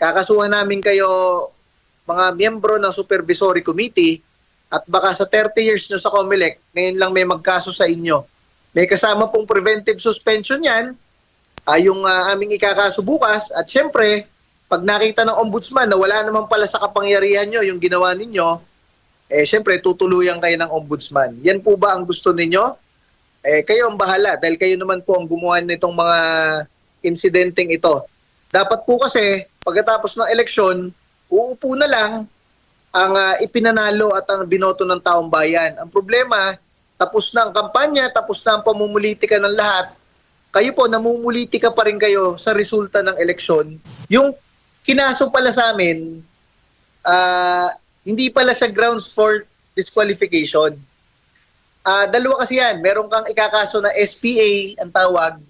kakasuhan namin kayo mga miyembro ng Supervisory Committee at baka sa 30 years nyo sa COMELEC, ngayon lang may magkaso sa inyo. May kasama pong preventive suspension yan, yung aming ikakaso bukas at syempre, pag nakita ng ombudsman na wala naman pala sa kapangyarihan nyo yung ginawa ninyo, syempre tutuluyan kayo ng ombudsman. Yan po ba ang gusto ninyo? Kayo ang bahala dahil kayo naman po ang gumawa nitong mga insidenteng ito. Dapat po kasi pagkatapos ng eleksyon, uupo na lang ang ipinanalo at ang binoto ng taong bayan. Ang problema, tapos na ang kampanya, tapos na ang pamumulitika ng lahat. Kayo po, namumulitika pa rin kayo sa resulta ng eleksyon. Yung kinaso pala sa amin, hindi pala siya grounds for disqualification. Dalawa kasi yan. Meron kang ikakaso na SPA, ang tawag,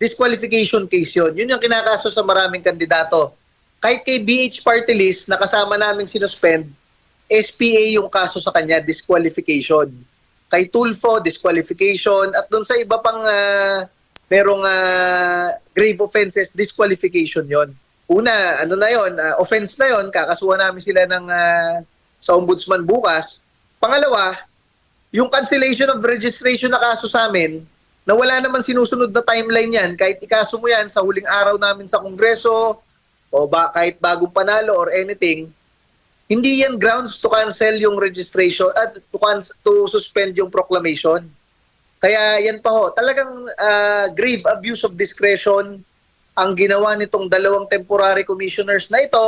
disqualification case yun. Yun yung kinakaso sa maraming kandidato. Kahit kay BH Party List, na kasama namin sinuspend, SPA yung kaso sa kanya, disqualification. Kay Tulfo, disqualification. At dun sa iba pang merong grave offenses, disqualification yon. Una, ano na yon, offense na yon, kakasuhan namin sila ng sa ombudsman bukas. Pangalawa, yung cancellation of registration na kaso sa amin, na wala naman sinusunod na timeline yan, kahit ikaso mo yan sa huling araw namin sa Kongreso, o kahit bagong panalo or anything, hindi yan grounds to cancel yung registration at to suspend yung proclamation. Kaya yan pa ho, talagang grave abuse of discretion ang ginawa nitong dalawang temporary commissioners na ito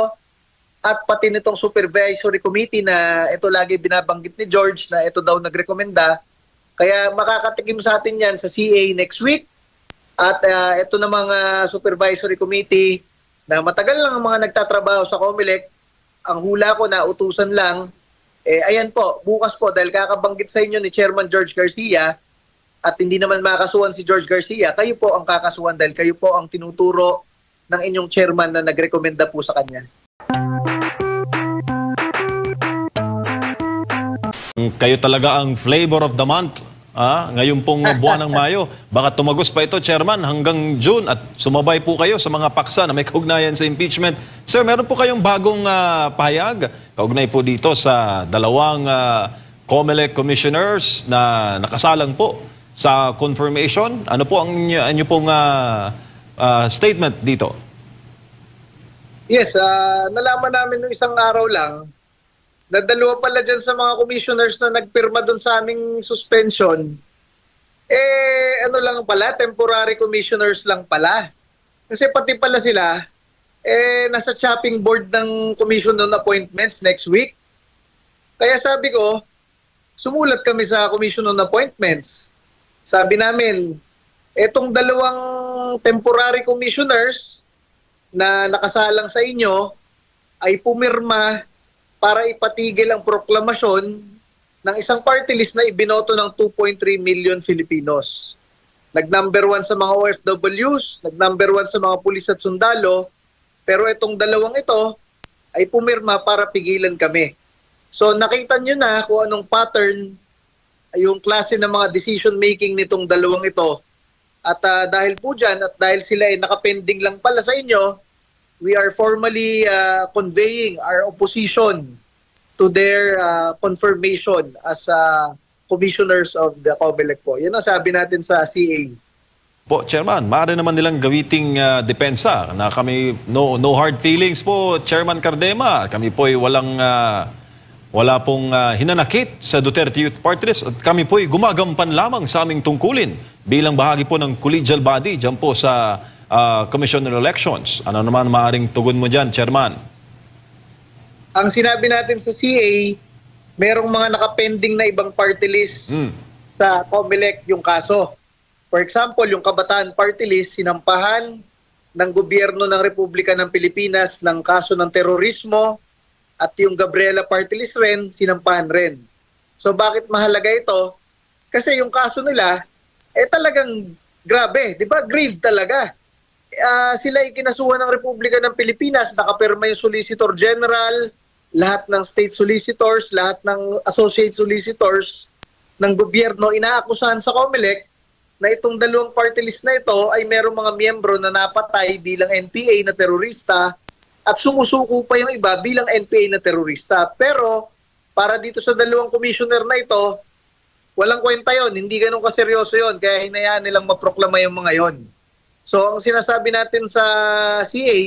at pati nitong supervisory committee na ito lagi binabanggit ni George na ito daw nagrekomenda. Kaya makakatikim sa atin yan sa CA next week at ito namang supervisory committee na matagal lang ang mga nagtatrabaho sa COMELEC, ang hula ko na utusan lang, ayan po, bukas po, dahil kakabanggit sa inyo ni Chairman George Garcia, at hindi naman makakasuhan si George Garcia, kayo po ang kakasuhan dahil kayo po ang tinuturo ng inyong chairman na nagrekomenda po sa kanya. Kayo talaga ang flavor of the month. Ngayon pong buwan ng Mayo, baka tumagos pa ito, Chairman, hanggang June at sumabay po kayo sa mga paksa na may kaugnayan sa impeachment. Sir, meron po kayong bagong pahayag, kaugnay po dito sa dalawang COMELEC commissioners na nakasalang po sa confirmation. Ano po ang inyo pong statement dito? Yes, nalaman namin nung isang araw lang na dalawa pala dyan sa mga commissioners na nagpirma doon sa aming suspension, ano lang pala, temporary commissioners lang pala. Kasi pati pala sila, nasa chopping board ng commission on appointments next week. Kaya sabi ko, sumulat kami sa commission on appointments. Sabi namin, etong dalawang temporary commissioners na nakasalang sa inyo ay pumirma para ipatigil ang proklamasyon ng isang party list na ibinoto ng 2.3 million Filipinos. Nag-number 1 sa mga OFWs, nag-number 1 sa mga pulis at sundalo, pero itong dalawang ito ay pumirma para pigilan kami. So nakita nyo na kung anong pattern, yung klase ng mga decision making nitong dalawang ito. At dahil po dyan, at dahil sila ay nakapending lang pala sa inyo, we are formally conveying our opposition to their confirmation as commissioners of the COMELEC po. Yan ang sabi natin sa CA. Po, Chairman, maaari naman nilang gawiting depensa na kami, no hard feelings po, Chairman Cardema. Kami po ay wala pong hinanakit sa Duterte Youth Party List at kami po ay gumagampan lamang sa aming tungkulin bilang bahagi po ng collegial body dyan po sa Commission on Elections. Ano naman maaaring tugon mo dyan, Chairman? Ang sinabi natin sa CA, merong mga nakapending na ibang party list sa COMELEC yung kaso. For example, yung Kabataan Party List, sinampahan ng gobyerno ng Republika ng Pilipinas ng kaso ng terorismo at yung Gabriela Party List rin, sinampahan rin. So bakit mahalaga ito? Kasi yung kaso nila, talagang grabe, di ba? Grave talaga. Sila ikinasuhan ng Republika ng Pilipinas, nakapirma yung Solicitor General, lahat ng state solicitors, lahat ng associate solicitors ng gobyerno, inaakusahan sa COMELEC na itong dalawang party list na ito ay merong mga miyembro na napatay bilang NPA na terorista at sumusuko pa yung iba bilang NPA na terorista. Pero para dito sa dalawang commissioner na ito, walang kwenta yon, hindi ganun kaseryoso yon, kaya hinayaan nilang maproklama yung mga yon. So ang sinasabi natin sa CA,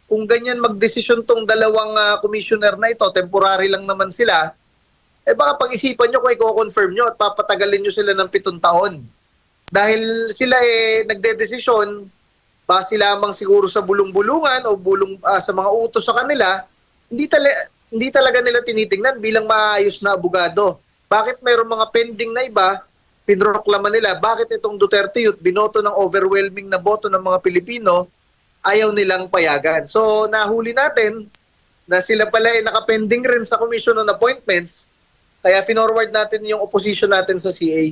kung ganyan magdesisyon tong dalawang commissioner na ito, temporary lang naman sila, baka pag-isipan nyo kung i-confirm nyo at papatagalin nyo sila ng 7 taon. Dahil sila nagdedesisyon, base lamang siguro sa bulong-bulungan o sa mga utos sa kanila, hindi talaga nila tinitingnan bilang maayos na abogado. Bakit mayroong mga pending na iba, pinroklama nila, bakit itong Duterte Youth, binoto ng overwhelming na boto ng mga Pilipino, ayaw nilang payagan. So nahuli natin na sila pala ay nakapending rin sa Commission on Appointments, kaya finorward natin yung opposition natin sa CA.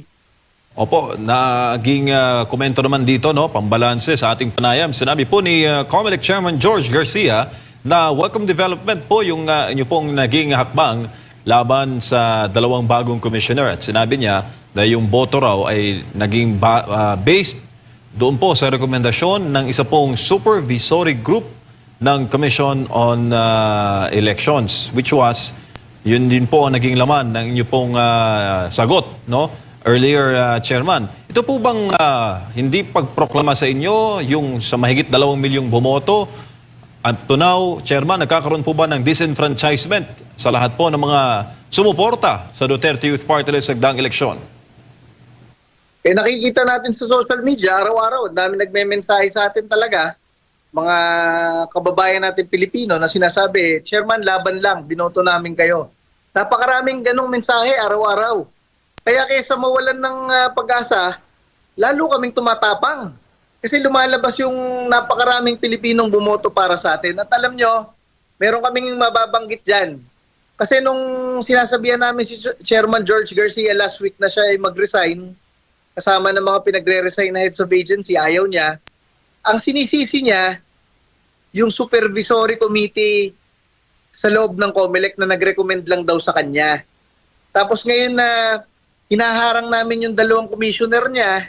Opo, naging komento naman dito, no, pambalanse sa ating panayam. Sinabi po ni COMELEC Chairman George Garcia na welcome development po yung inyo pong naging hakbang laban sa dalawang bagong commissioner. At sinabi niya na yung boto raw ay naging based doon po sa rekomendasyon ng isa pong supervisory group ng Commission on Elections, which was, yun din po ang naging laman ng inyo pong sagot, no? Earlier, Chairman. Ito po bang hindi pagproklama sa inyo yung sa mahigit 2 milyong bumoto? At to now, Chairman, nagkakaroon po ba ng disenfranchisement sa lahat po ng mga sumuporta sa Duterte Youth Party List sa nagdaang eleksyon? Nakikita natin sa social media, araw-araw, dami nagme-mensahe sa atin talaga, mga kababayan natin Pilipino na sinasabi, Chairman, laban lang, binoto namin kayo. Napakaraming ganong mensahe araw-araw. Kaya kaysa mawalan ng pag-asa, lalo kaming tumatapang. Kasi lumalabas yung napakaraming Pilipinong bumoto para sa atin. At alam nyo, meron kaming mababanggit dyan. Kasi nung sinasabihan namin si Chairman George Garcia last week na siya ay mag-resign, kasama ng mga pinagre-resign na heads of agency, ayaw niya. Ang sinisisi niya, yung supervisory committee sa loob ng COMELEC na nag-recommend lang daw sa kanya. Tapos ngayon na hinaharang namin yung dalawang commissioner niya,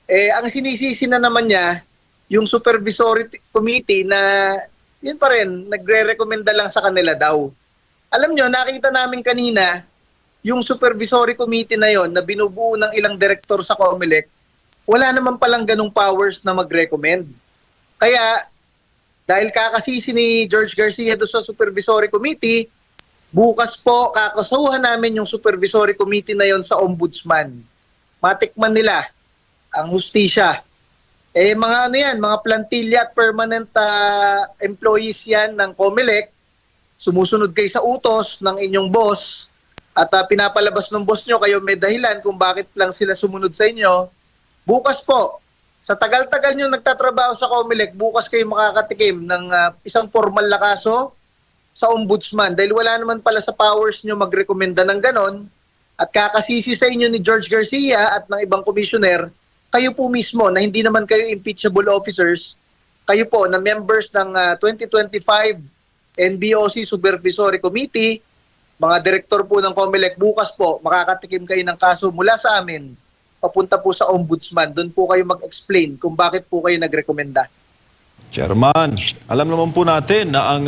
ang sinisisi na naman niya, yung supervisory committee na yun pa rin, nagre-recommenda lang sa kanila daw. Alam nyo, nakita namin kanina, yung supervisory committee na yon na binubuo ng ilang direktor sa COMELEC, wala naman palang ganung powers na mag-recommend. Kaya, dahil kakasisi ni George Garcia doon sa supervisory committee, bukas po kakasuhan namin yung supervisory committee na yon sa ombudsman. Matikman nila ang hustisya. Mga ano yan, mga plantilla at permanent employees yan ng COMELEC, sumusunod kayo sa utos ng inyong boss at pinapalabas ng boss nyo, kayo may dahilan kung bakit lang sila sumunod sa inyo. Bukas po, sa tagal-tagal nyo nagtatrabaho sa COMELEC, bukas kayo makakatikim ng isang formal na kaso sa ombudsman dahil wala naman pala sa powers nyo magrekomenda ng ganon at kakasisi sa inyo ni George Garcia at ng ibang commissioner, kayo po mismo na hindi naman kayo impeachable officers, kayo po na members ng 2025 NBOC Supervisory Committee, mga direktor po ng COMELEC, bukas po makakatikim kayo ng kaso mula sa amin papunta po sa ombudsman. Doon po kayo mag-explain kung bakit po kayo nagrekomenda. Chairman, alam naman po natin na ang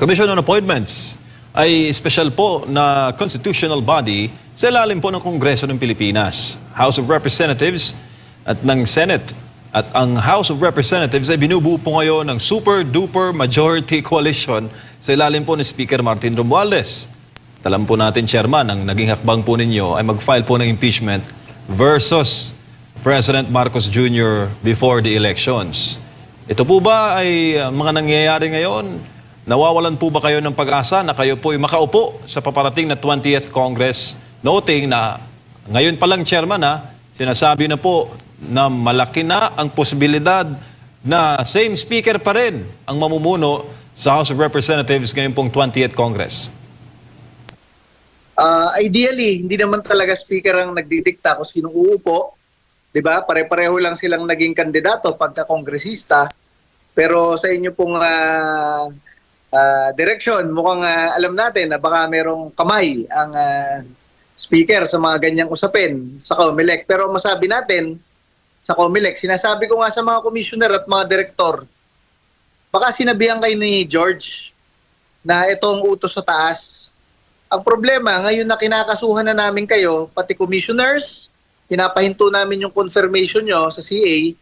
Commission on Appointments ay special po na constitutional body sa ilalim po ng Kongreso ng Pilipinas, House of Representatives at ng Senate. At ang House of Representatives ay binubuo po ngayon ng super-duper majority coalition sa ilalim po ni Speaker Martin Romualdez. Alam po natin, Chairman, ang naging hakbang po ninyo ay mag-file po ng impeachment versus President Marcos Jr. before the elections. Ito po ba ay mga nangyayari ngayon? Nawawalan po ba kayo ng pag-asa na kayo po ay makaupo sa paparating na 20th Congress? Noting na ngayon pa lang, Chairman, sinasabi na po na malaki na ang posibilidad na same speaker pa rin ang mamumuno sa House of Representatives ngayon pong 20th Congress. Ideally, hindi naman talaga speaker ang nagdidikta kung sinong uupo. Diba? Pare-pareho lang silang naging kandidato pagka-kongresista. Pero sa inyo pong direksyon, mukhang alam natin na baka merong kamay ang speaker sa mga ganyang usapin sa COMELEC. Pero masabi natin, sa COMELEC, sinasabi ko nga sa mga commissioner at mga direktor, baka sinabihan kayo ni George na itong utos sa taas. Ang problema, ngayon na kinakasuhan na namin kayo, pati commissioners, pinapahinto namin yung confirmation nyo sa CA,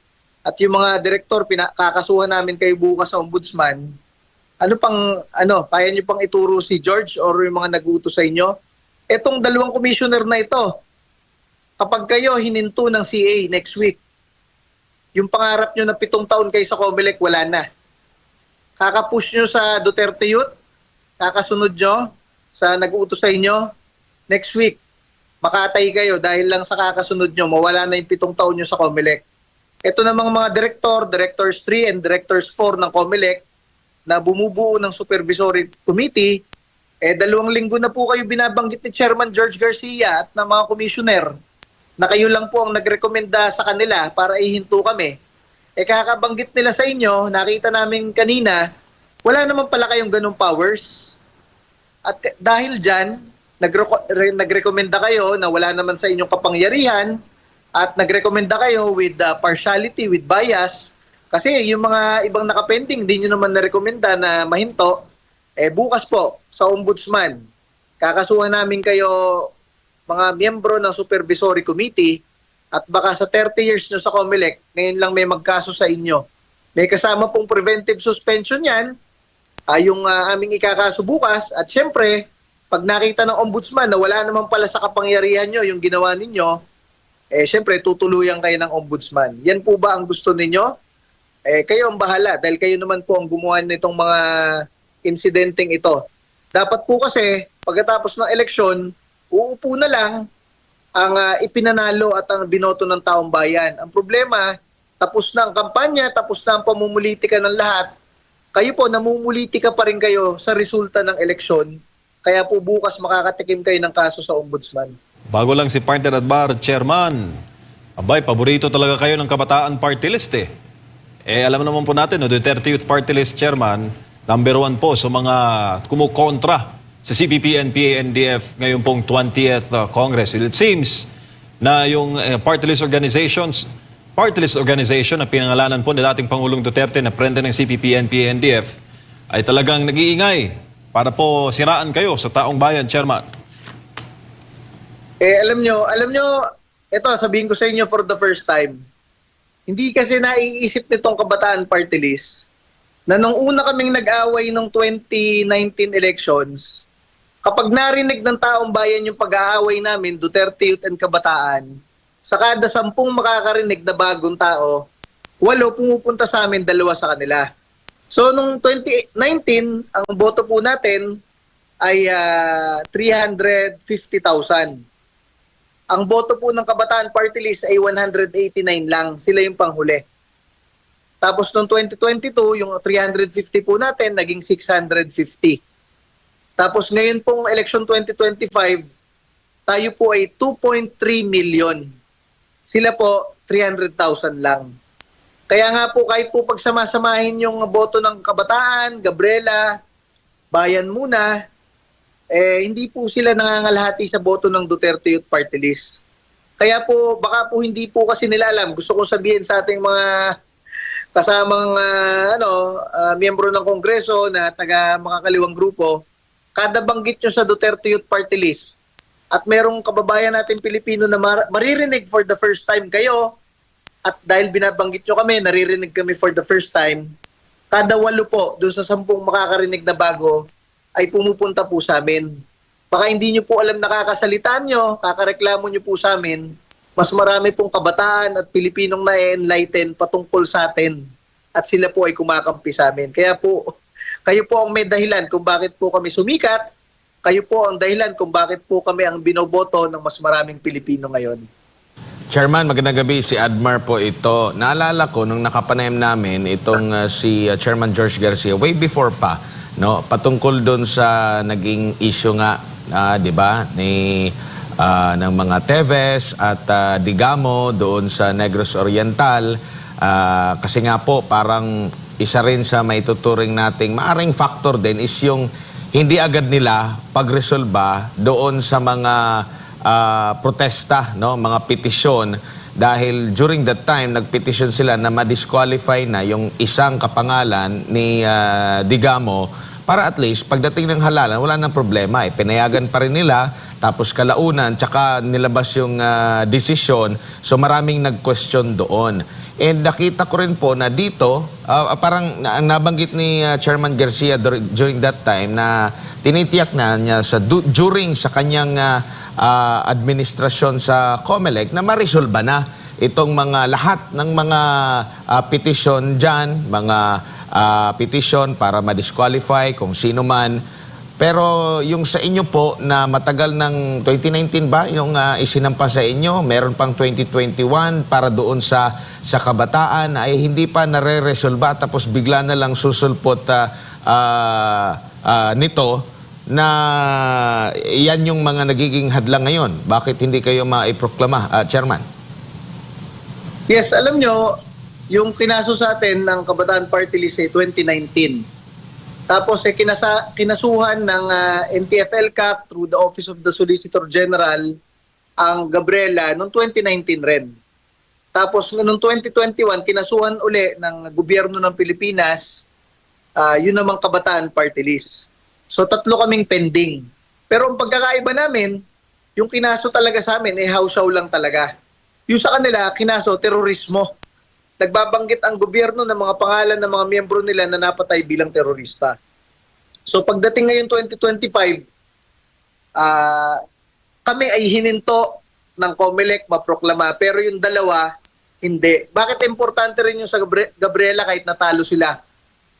at yung mga direktor, kakasuhan namin kayo bukas sa ombudsman. Kaya nyo pang ituro si George or yung mga nag-utos sa inyo? Etong 2 commissioner na ito, kapag kayo hininto ng CA next week, yung pangarap nyo na 7 taon kayo sa COMELEC, wala na. Kakapush nyo sa Duterte Youth, kakasunod nyo sa nag-uutos sa inyo, next week, makatay kayo dahil lang sa kakasunod nyo, mawala na yung 7 taon nyo sa COMELEC. Ito namang mga Directors 3 and Directors 4 ng COMELEC na bumubuo ng Supervisory Committee, 2 linggo na po kayo binabanggit ni Chairman George Garcia at ng mga commissioner na kayo lang po ang nagrekomenda sa kanila para ihinto kami. Kakabanggit nila sa inyo, nakita namin kanina, wala naman pala kayong ganung powers. At dahil dyan, nagrekomenda kayo na wala naman sa inyong kapangyarihan at nagrekomenda kayo with partiality, with bias. Kasi yung mga ibang nakapending, di nyo naman narekomenda na mahinto. Bukas po, sa Ombudsman, kakasuhan namin kayo mga miyembro ng Supervisory Committee at baka sa 30 years nyo sa COMELEC, ngayon lang may magkaso sa inyo. May kasama pong preventive suspension yan, yung aming ikakaso bukas. At syempre, pag nakita ng Ombudsman na wala naman pala sa kapangyarihan nyo yung ginawa ninyo, syempre tutuluyan kayo ng Ombudsman. Yan po ba ang gusto ninyo? Kayo ang bahala dahil kayo naman po ang gumawa nitong mga insidenteng ito. Dapat po kasi, pagkatapos ng eleksyon, uupo na lang ang ipinanalo at ang binoto ng taong bayan. Ang problema, tapos na ang kampanya, tapos na ang pamumulitika ng lahat. Kayo po, namumulitika pa rin kayo sa resulta ng eleksyon. Kaya po bukas makakatikim kayo ng kaso sa Ombudsman. Bago lang si Partner at Bar, Chairman, abay, paborito talaga kayo ng Kabataan Party List eh. Alam naman po natin, no, Duterte Youth Party List Chairman, number 1 po sa mga kumukontra sa CPP, NPA, NDF ngayon pong 20th Congress. It seems na yung party list organization na pinangalanan po ni dating Pangulong Duterte na prenda ng CPP, NPA, NDF ay talagang nag-iingay para po siraan kayo sa taong bayan, Chairman. Alam nyo, ito sabihin ko sa inyo for the first time, hindi kasi naiisip nitong Kabataan Party List na nung una kaming nag-away ng 2019 elections, kapag narinig ng taong bayan yung pag-aaway namin, Duterte Youth and Kabataan, sa kada 10 makakarinig na bagong tao, 8 pumupunta sa amin, 2 sa kanila. So, nung 2019, ang boto po natin ay 350,000. Ang boto po ng Kabataan Party List ay 189 lang. Sila yung panghuli. Tapos noong 2022, yung 350 po natin, naging 650. Tapos ngayon pong election 2025, tayo po ay 2.3 million. Sila po, 300,000 lang. Kaya nga po, kahit po pagsamasamahin yung boto ng Kabataan, Gabriela, Bayan Muna, hindi po sila nangangalahati sa boto ng Duterte Youth Party List. Kaya po, baka po hindi po kasi nila alam. Gusto kong sabihin sa ating mga kasamang miyembro ng Kongreso na taga makakaliwang grupo, kada banggit nyo sa Duterte Youth Party List at merong kababayan natin Pilipino na maririnig for the first time kayo at dahil binabanggit nyo kami, naririnig kami for the first time, kada 8 po doon sa 10 makakarinig na bago ay pumupunta po sa amin. Baka hindi nyo po alam nakakasalitaan nyo, kakareklamo nyo po sa amin, mas marami pong kabataan at Pilipinong na-enlighten patungkol sa atin at sila po ay kumakampi sa amin. Kaya po, kayo po ang may dahilan kung bakit po kami sumikat, kayo po ang dahilan kung bakit po kami ang binoboto ng mas maraming Pilipino ngayon. Chairman, magandang gabi. Si Admar po ito. Naalala ko nung nakapanayam namin itong si Chairman George Garcia way before pa, no, patungkol doon sa naging issue nga, 'di ba, ng mga Teves at Digamo doon sa Negros Oriental, kasi nga po parang isa rin sa maituturing nating maaring factor din is yung hindi agad nila pagresolba doon sa mga protesta, no, mga petisyon dahil during that time nagpetisyon sila na ma-disqualify na yung isang kapangalan ni Digamo para at least pagdating ng halalan wala nang problema, pinayagan pa rin nila, tapos kalaunan tsaka nilabas yung desisyon, so maraming nag-question doon. And nakita ko rin po na dito, parang ang nabanggit ni Chairman Garcia during that time na tinitiyak na niya during sa kanyang administrasyon sa COMELEC na ma-resolve na itong mga lahat ng mga petition dyan, mga petition para ma-disqualify kung sino man. Pero yung sa inyo po na matagal ng 2019 ba yung isinampa sa inyo, meron pang 2021 para doon sa kabataan ay hindi pa nare-resolba tapos bigla na lang susulpot nito na yan yung mga nagiging hadlang ngayon. Bakit hindi kayo maiproklama, Chairman? Yes, alam nyo, yung kinaso sa atin ng Kabataan Party List 2019. Tapos kinasuhan ng NTF-ELCAC through the Office of the Solicitor General ang Gabriela noong 2019 rin. Tapos noong 2021, kinasuhan uli ng gobyerno ng Pilipinas, yun namang Kabataan Party List. So 3 kaming pending. Pero ang pagkakaiba namin, yung kinaso talaga sa amin, hausaw lang talaga. Yung sa kanila, kinaso, terorismo. Nagbabanggit ang gobyerno ng mga pangalan ng mga miyembro nila na napatay bilang terorista. So pagdating ngayon 2025, kami ay hininto ng COMELEC maproklama, pero yung dalawa, hindi. Bakit importante rin yung sa Gabriela kahit natalo sila?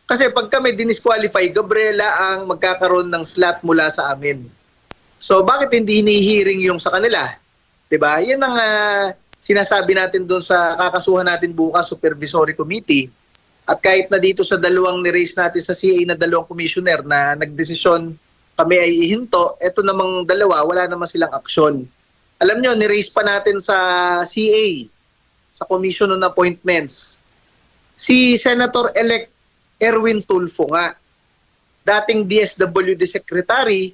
Kasi pag kami dinisqualify, Gabriela ang magkakaroon ng slot mula sa amin. So bakit hindi hinihiring yung sa kanila? 'Di ba? Yan ang sinasabi natin doon sa kakasuhan natin bukas, Supervisory Committee. At kahit na dito sa dalawang ni-raise natin sa CA na dalawang commissioner na nagdesisyon kami ay ihinto, eto namang dalawa, wala naman silang aksyon. Alam nyo, ni-raise pa natin sa CA, sa Commission on Appointments, si Senator-elect Erwin Tulfo nga, dating DSWD Secretary,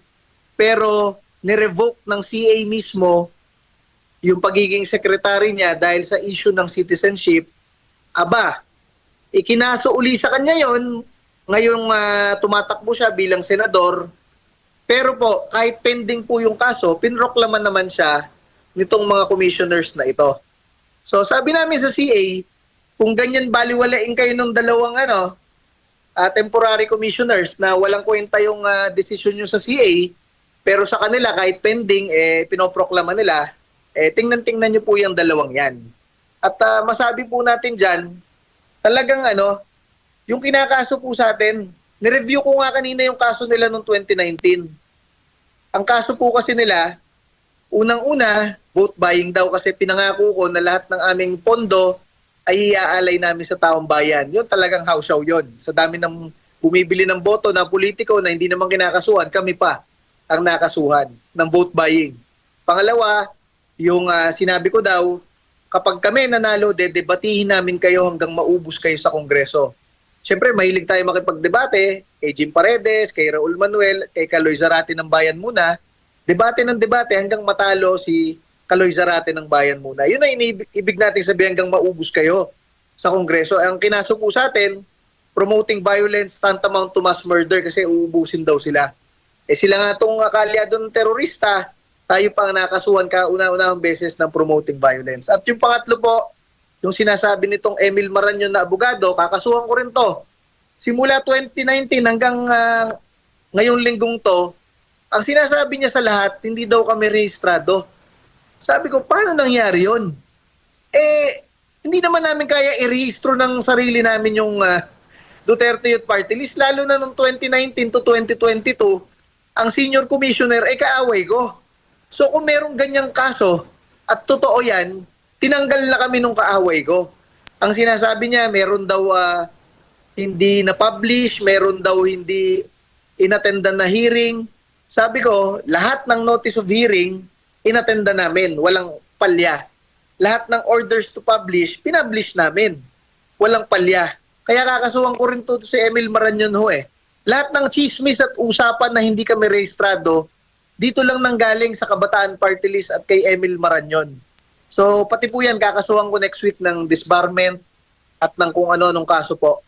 pero ni-revoke ng CA mismo yung pagiging secretary niya dahil sa issue ng citizenship. Aba, ikinaso uli sa kanya yon, ngayong tumatakbo siya bilang senador. Pero po, kahit pending po yung kaso, pinroklaman naman siya nitong mga commissioners na ito. So sabi namin sa CA, kung ganyan baliwalain kayo ng dalawang temporary commissioners na walang kwenta yung desisyon nyo sa CA, pero sa kanila kahit pending, pinoproklama nila, tingnan-tingnan nyo po yung dalawang yan. At masabi po natin dyan, talagang yung kinakaso po sa atin, nireview ko nga kanina yung kaso nila noong 2019. Ang kaso po kasi nila, unang-una, vote buying daw kasi pinangako ko na lahat ng aming pondo ay iaalay namin sa taong bayan. Yun talagang hausaw yun. Sa dami ng bumibili ng boto na politiko na hindi naman kinakasuhan, kami pa ang nakasuhan ng vote buying. Pangalawa, yung sinabi ko daw, kapag kami nanalo, debatihin namin kayo hanggang maubos kayo sa Kongreso. Siyempre, mahilig tayo makipagdebate, kay Jim Paredes, kay Raul Manuel, kay Kaloy Zarate ng Bayan Muna. Debate ng debate hanggang matalo si Kaloy Zarate ng Bayan Muna. Yun ay ibig natin sabihin hanggang maubos kayo sa Kongreso. Ang kinaso po sa atin, promoting violence tantamount to mass murder kasi uubusin daw sila. Sila nga itong kaalyado ng terorista, tayo pang nakasuhan una-unahang beses ng promoting violence. At yung pangatlo po, yung sinasabi nitong Emil Maranyon na abogado, kakasuhan ko rin to. Simula 2019 hanggang ngayong linggong to, ang sinasabi niya sa lahat, hindi daw kami rehistrado. Sabi ko, paano nangyari yun? Hindi naman namin kaya i-rehistro ng sarili namin yung Duterte Youth Party List, lalo na noong 2019 to 2022, ang senior commissioner kaaway ko. So kung merong ganyang kaso at totoo yan, tinanggal na kami nung kaaway ko. Ang sinasabi niya, meron daw hindi na-publish, meron daw hindi inattendan na hearing. Sabi ko, lahat ng notice of hearing, inattendan namin, walang palya. Lahat ng orders to publish, pinablish namin, walang palya. Kaya kakasuhan ko rin to si Emil Maranyon Lahat ng chismis at usapan na hindi kami rehistrado, dito lang nanggaling sa Kabataan Party List at kay Emil Maranyon. So pati po yan, kakasuhan ko next week ng disbarment at ng kung ano-anong kaso po.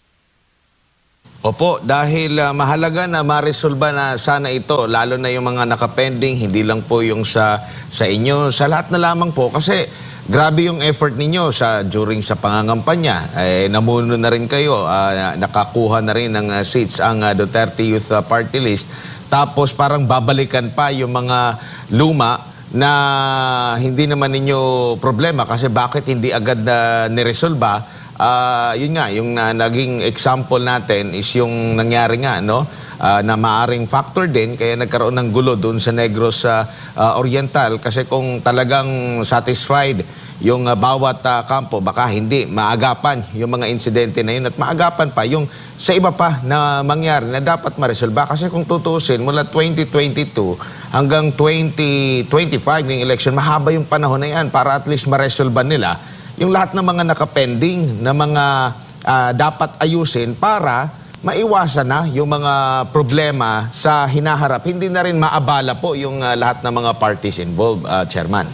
Opo, dahil mahalaga na maresolba na sana ito, lalo na yung mga nakapending, hindi lang po yung sa inyo, sa lahat na lamang po. Kasi grabe yung effort ninyo during sa pangangampanya. Namuno na rin kayo, nakakuha na rin ng seats ang Duterte Youth Party List. Tapos parang babalikan pa yung mga luma na hindi naman ninyo problema kasi bakit hindi agad niresolba. Yun nga, yung naging example natin is yung nangyari nga, no? Na maaring factor din, kaya nagkaroon ng gulo doon sa Negros Oriental. Kasi kung talagang satisfied yung bawat kampo, baka hindi maagapan yung mga insidente na yun at maagapan pa yung sa iba pa na mangyari na dapat maresolba. Kasi kung tutusin, mula 2022 hanggang 2025 yung election, mahaba yung panahon na yan para at least maresolba nila yung lahat ng mga nakapending na mga dapat ayusin para maiwasan na yung mga problema sa hinaharap. Hindi na rin maabala po yung lahat ng mga parties involved, Chairman.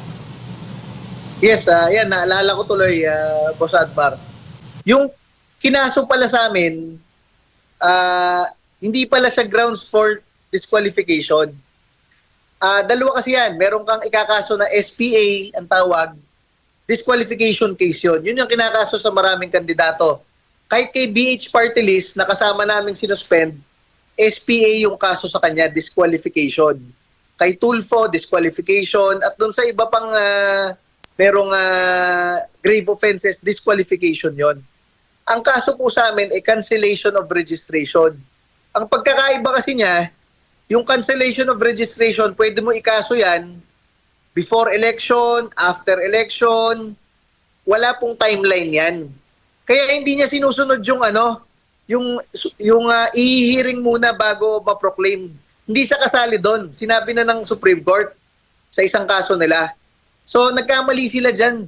Yes, yan, naalala ko tuloy, Boss Admar. Yung kinaso pala sa amin, hindi pala siya grounds for disqualification. Dalawa kasi yan. Meron kang ikakaso na SPA, ang tawag, disqualification case yun. Yun yung kinakaso sa maraming kandidato. Kahit kay BH Party List, na kasama namin sinuspend, SPA yung kaso sa kanya, disqualification. Kay Tulfo, disqualification. At doon sa iba pang merong grave offenses, disqualification yon. Ang kaso po sa amin ay cancellation of registration. Ang pagkakaiba kasi niya, yung cancellation of registration, pwede mo ikaso yan before election, after election, wala pong timeline yan. Kaya hindi niya sinusunod yung i-hearing muna bago ma-proclaim. Hindi siya kasali doon. Sinabi na ng Supreme Court sa isang kaso nila. So nagkamali sila dyan.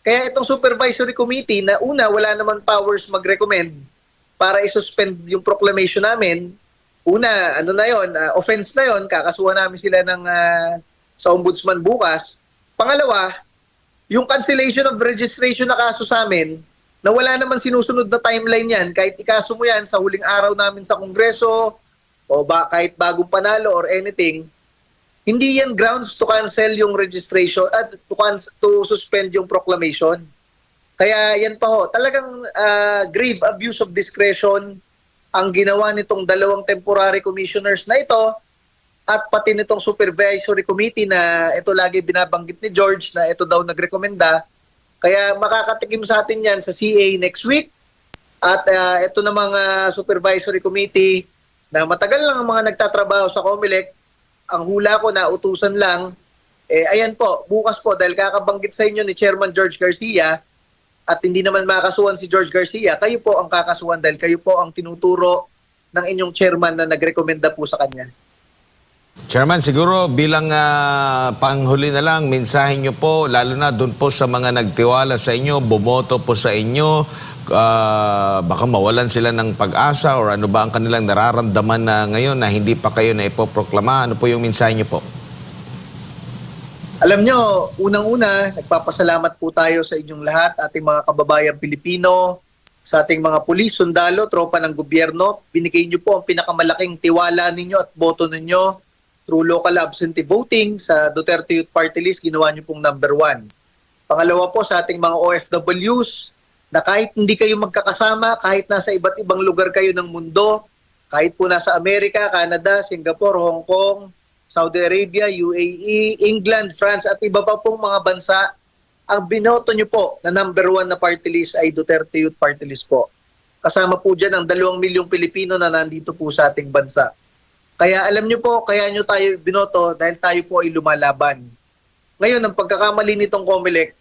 Kaya itong supervisory committee na una, wala naman powers mag-recommend para isuspend yung proclamation namin. Una, offense na yon, kakasuhan namin sila ng sa ombudsman bukas. Pangalawa, yung cancellation of registration na kaso sa amin, na wala naman sinusunod na timeline yan, kahit ikaso mo yan sa huling araw namin sa Kongreso, o kahit bagong panalo or anything, hindi yan grounds to cancel yung registration at to suspend yung proclamation. Kaya yan pa ho, talagang grave abuse of discretion ang ginawa nitong dalawang temporary commissioners na ito at pati nitong supervisory committee na ito lagi binabanggit ni George na ito daw nagrekomenda. Kaya makakatikim sa atin yan sa CA next week. At ito na mga supervisory committee na matagal lang ang mga nagtatrabaho sa COMELEC, ang hula ko na utusan lang, ayan po, bukas po, dahil kakabanggit sa inyo ni Chairman George Garcia at hindi naman makasuhan si George Garcia, kayo po ang kakasuhan dahil kayo po ang tinuturo ng inyong chairman na nagrekomenda po sa kanya. Chairman, siguro bilang panghuli na lang, mensahe nyo po, lalo na doon po sa mga nagtiwala sa inyo, bumoto po sa inyo, baka mawalan sila ng pag-asa or ano ba ang kanilang nararamdaman na ngayon na hindi pa kayo na ipoproklama. Ano po yung mensahe nyo po? Alam nyo, unang-una, nagpapasalamat po tayo sa inyong lahat, ating mga kababayang Pilipino, sa ating mga pulis, sundalo, tropa ng gobyerno. Binigay nyo po ang pinakamalaking tiwala ninyo at boto ninyo through local absentee voting sa Duterte Youth Party List, ginawa nyo pong number 1. Pangalawa po sa ating mga OFWs, na kahit hindi kayo magkakasama, kahit nasa iba't ibang lugar kayo ng mundo, kahit po nasa Amerika, Canada, Singapore, Hong Kong, Saudi Arabia, UAE, England, France, at iba pa pong mga bansa, ang binoto nyo po na number 1 na party list ay Duterte Youth Party List po. Kasama po dyan ang 2 milyong Pilipino na nandito po sa ating bansa. Kaya alam nyo po, kaya nyo tayo binoto dahil tayo po ay lumalaban. Ngayon, ang pagkakamali nitong COMELEC,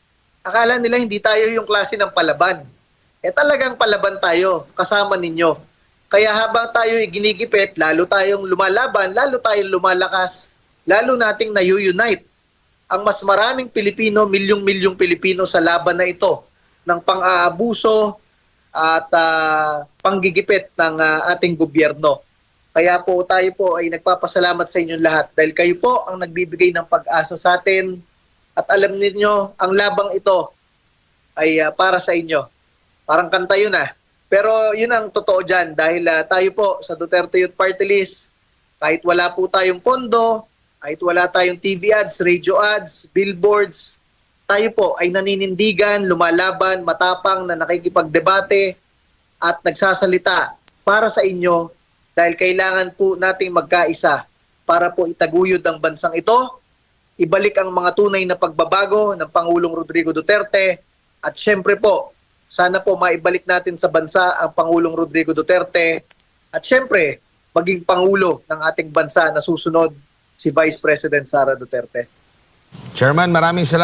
akala nila hindi tayo yung klase ng palaban. Talagang palaban tayo, kasama ninyo. Kaya habang tayo ay ginigipit, lalo tayong lumalaban, lalo tayong lumalakas, lalo nating na-unite ang mas maraming Pilipino, milyong-milyong Pilipino sa laban na ito ng pang-aabuso at panggigipit ng ating gobyerno. Kaya po tayo po ay nagpapasalamat sa inyong lahat dahil kayo po ang nagbibigay ng pag-asa sa atin At alam ninyo, ang labang ito ay para sa inyo. Parang kanta yun Pero yun ang totoo dyan dahil tayo po sa Duterte Youth Party List, kahit wala po tayong pondo, kahit wala tayong TV ads, radio ads, billboards, tayo po ay naninindigan, lumalaban, matapang na nakikipagdebate at nagsasalita para sa inyo dahil kailangan po nating magkaisa para po itaguyod ang bansang ito, ibalik ang mga tunay na pagbabago ng Pangulong Rodrigo Duterte at syempre po, sana po maibalik natin sa bansa ang Pangulong Rodrigo Duterte at syempre, maging Pangulo ng ating bansa na susunod si Vice President Sara Duterte. Chairman, maraming salamat.